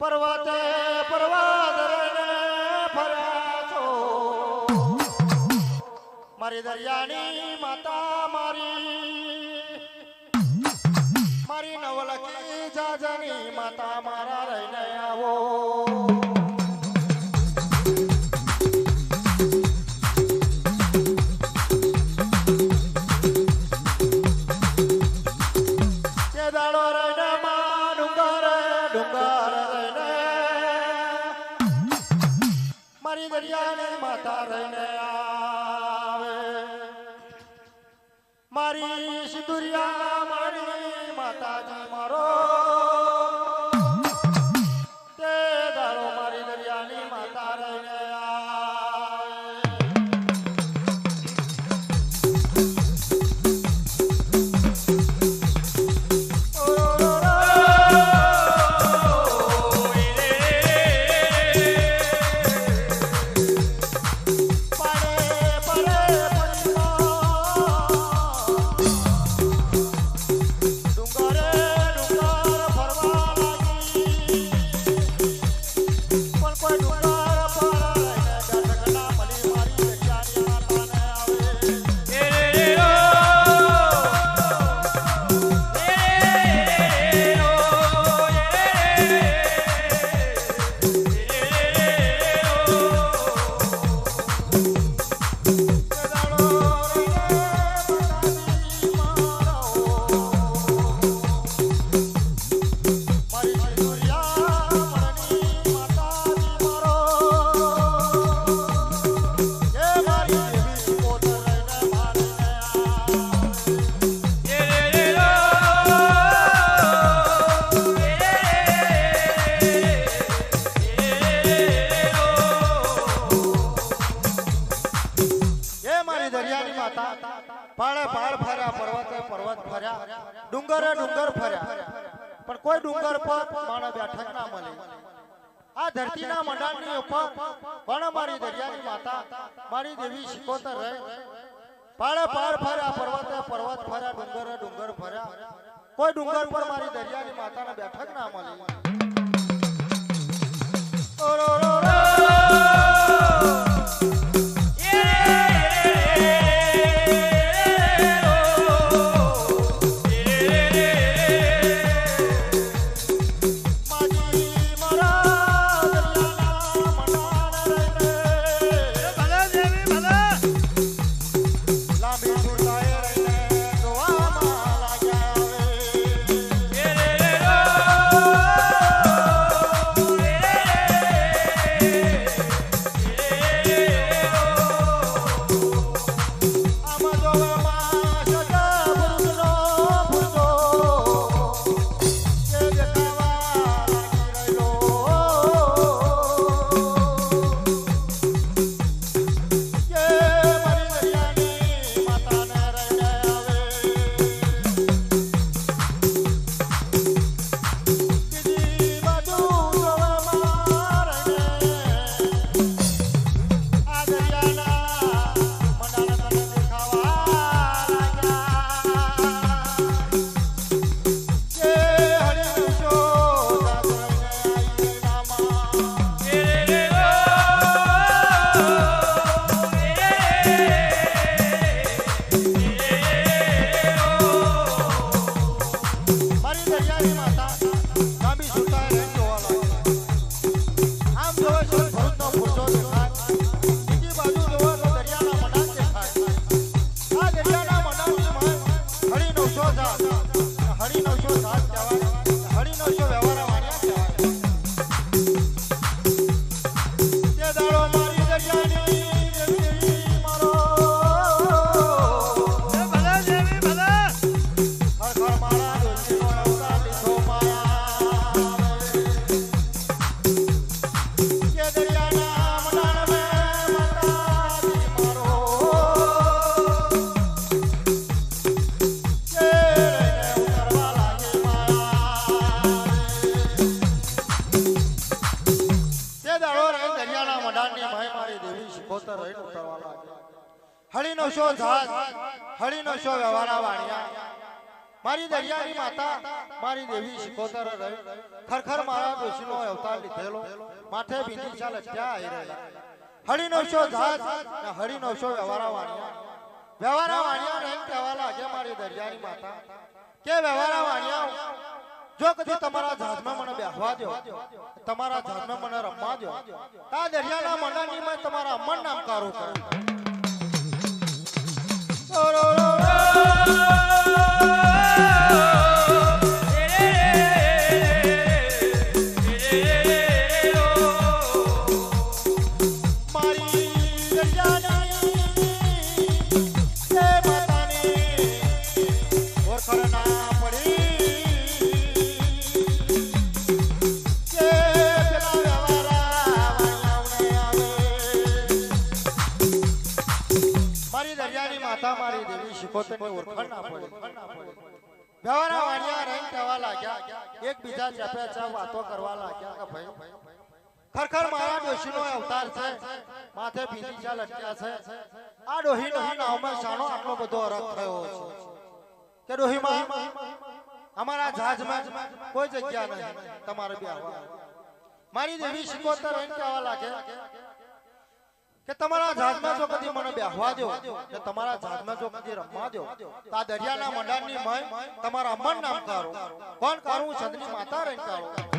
पर्वते पर्वत फर्या છો મારી દરિયાની માતા મારી નવલખી જાજની માતા મારા રહીને આવો દરિયાની માતા રહીને આવે મારી સિંદુરિયા મારી માતાજી મારો તે દાડો મારી દરિયાની માતા રહીને પાળે પાળ ફર્યા પર્વતે પર્વત ફર્યા ડુંગરે ડુંગર ફર્યા પણ કોઈ ડુંગર પર માણસ બેઠક ના મળે આ ધરતીના મંડાણની ઉપર પણ મારી દરિયાની માતા મારી દેવી શિકોતર રહે પાળે પાળ ફર્યા પર્વતે પર્વત ફર્યા ડુંગરે ડુંગર ફર્યા કોઈ ડુંગર પર મારી દરિયાની માતાને બેઠક ના મળે Yeah. હળીનો શો જાત હળીનો શો વ્યવહારા વાણિયા મારી દરિયાની માતા મારી દેવી શિકોતર રહી ખરખર મારા ડોશીનો અવતાર લીધેલો માથે બીની ચાલ ત્યાં આવી રહી હળીનો શો જાત ને હળીનો શો વ્યવહારા વાણિયા ને એમ કહેવા લાગે મારી દરિયાની માતા કે વ્યવહારા વાણિયા જો કદી તમારા જહાજમાં મને બેહવા દો તમારા જહાજમાં મને રમવા દો તા દરિયાના મંડાની મેં તમારા અમન નામ કારું કરું મારી દેવી શિકોતરની ઓળખાણ ના પડે વ્યવહારા વાણિયા રહીને કહેવા લાગ્યા એકબીજા ચપેચા વાતો કરવા લાગ્યા કે ભાઈ ખરખર મારા ડોશીનો અવતાર છે માથે ભીંડી ચા લટક્યા છે આ ડોહીના નામમાં શાનો આટલો બધો અરગ થયો છે કે ડોહીમાં અમારા જહાજમાં કોઈ જગ્યા નહીં તમારે બેહવા મારી દેવી શિકોતર રહીને કહેવા લાગે કે તમારા જહાજમાં જો કદી મને બેહવા દો કે તમારા જહાજમાં જો કદી રમવા દો તો આ દરિયાના મંડાણની મય તમારા અમન નામ કારો કોણ કારું ચંદ્રની માતા રહીને કારો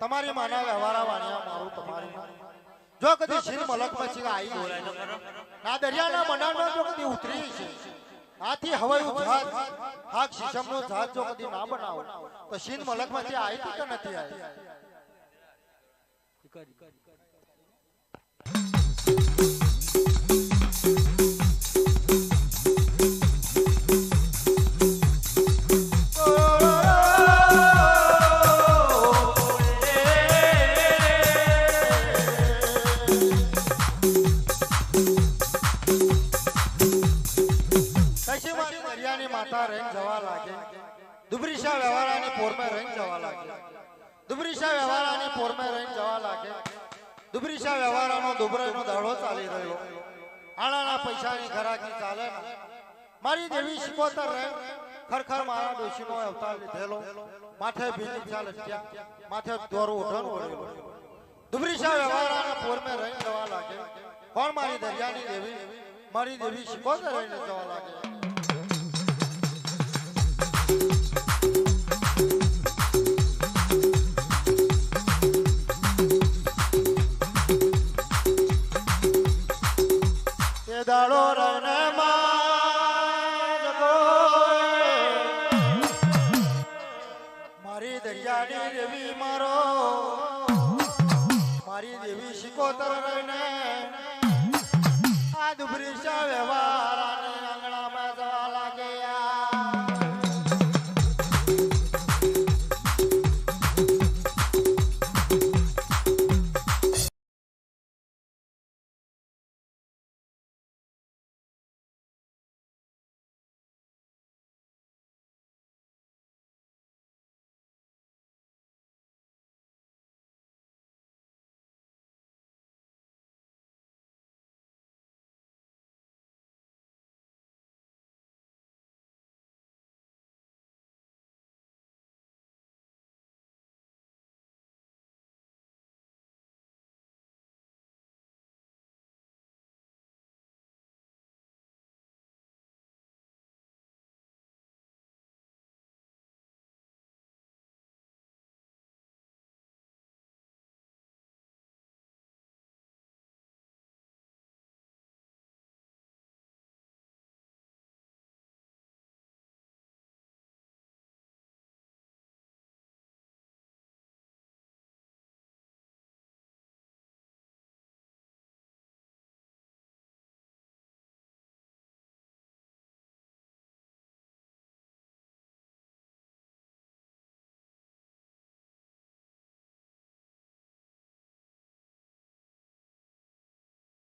તમારી માના વ્યવહારા વાણિયા મારું તમારી જો કદી શિર મલક પછી આવી ના દરિયાના મંડાણનો જો કદી ઉતરી છે આથી હવાયું જહાજ હાક શીશમનો જહાજ જો કદી ના બનાવો તો શિર મલક માંથી આવી કે નથી આવી दुबरीशा व्यवहारानी पोर में रहीन जवा लागे दुबरीशा व्यवहारानी पोर में रहीन जवा लागे दुबरीशा व्यवहारानो दुबरेनो दाड़ो चाली रह्यो आणाना पैसानी घराकी चाले मारी देवी शिकोतर रहे खरखर मारा डोशीनो अवतार લીધેલો माथे भीनी चाल लटक्या माथे दोरो उठन ओळेलो दुबरीशा व्यवहाराना पोर में रहीन जवा लागे कोण मारी दरियानी देवी मारी देवी शिकोतर रहीने जवा लागे દાડો રને મારી દરિયાની દેવી મારો મારી દેવી શિકોતર રહીને આ દુબરીશા વ્યવહાર